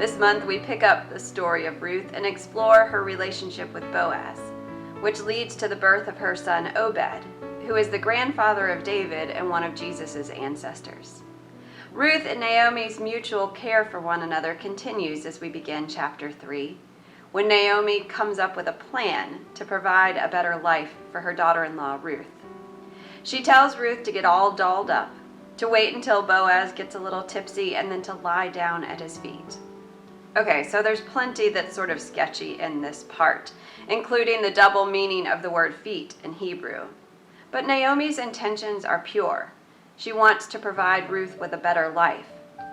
This month we pick up the story of Ruth and explore her relationship with Boaz, which leads to the birth of her son Obed, who is the grandfather of David and one of Jesus' ancestors. Ruth and Naomi's mutual care for one another continues as we begin chapter 3, when Naomi comes up with a plan to provide a better life for her daughter-in-law Ruth. She tells Ruth to get all dolled up, to wait until Boaz gets a little tipsy, and then to lie down at his feet. Okay, so there's plenty that's sort of sketchy in this part, including the double meaning of the word feet in Hebrew. But Naomi's intentions are pure. She wants to provide Ruth with a better life,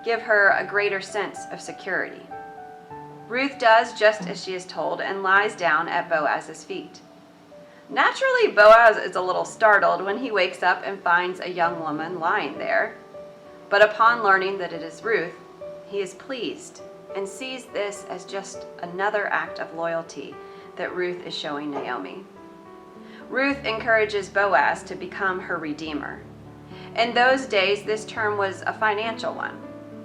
give her a greater sense of security. Ruth does just as she is told and lies down at Boaz's feet. Naturally, Boaz is a little startled when he wakes up and finds a young woman lying there. But upon learning that it is Ruth, he is pleased and sees this as just another act of loyalty that Ruth is showing Naomi. Ruth encourages Boaz to become her redeemer. In those days, this term was a financial one.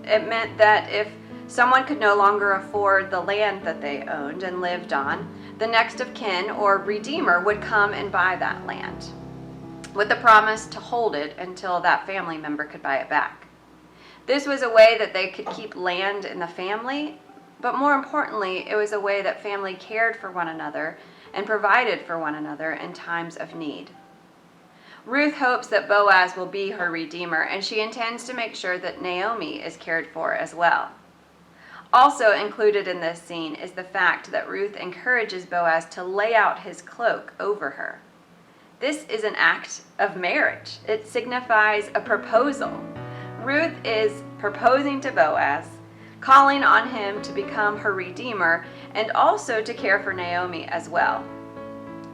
It meant that if someone could no longer afford the land that they owned and lived on, the next of kin or redeemer would come and buy that land, with the promise to hold it until that family member could buy it back. This was a way that they could keep land in the family, but more importantly, it was a way that family cared for one another and provided for one another in times of need. Ruth hopes that Boaz will be her redeemer, and she intends to make sure that Naomi is cared for as well. Also included in this scene is the fact that Ruth encourages Boaz to lay out his cloak over her. This is an act of marriage. It signifies a proposal. Ruth is proposing to Boaz, calling on him to become her redeemer and also to care for Naomi as well.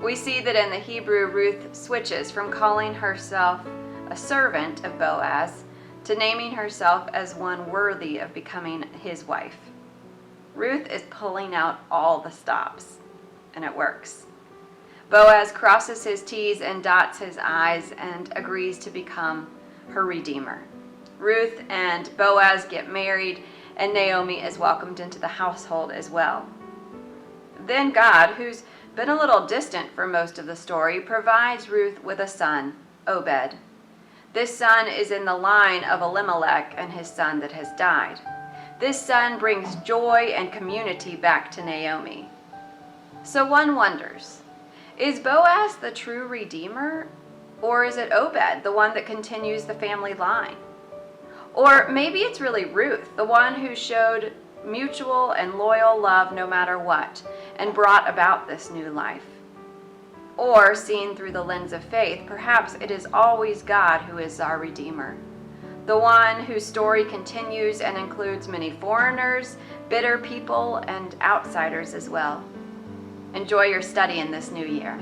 We see that in the Hebrew, Ruth switches from calling herself a servant of Boaz to naming herself as one worthy of becoming his wife. Ruth is pulling out all the stops, and it works. Boaz crosses his T's and dots his I's and agrees to become her redeemer. Ruth and Boaz get married, and Naomi is welcomed into the household as well. Then God, who's been a little distant for most of the story, provides Ruth with a son, Obed. This son is in the line of Elimelech and his son that has died. This son brings joy and community back to Naomi. So one wonders, is Boaz the true redeemer, or is it Obed, the one that continues the family line? Or maybe it's really Ruth, the one who showed mutual and loyal love no matter what, and brought about this new life. Or, seen through the lens of faith, perhaps it is always God who is our Redeemer, the one whose story continues and includes many foreigners, bitter people, and outsiders as well. Enjoy your study in this new year.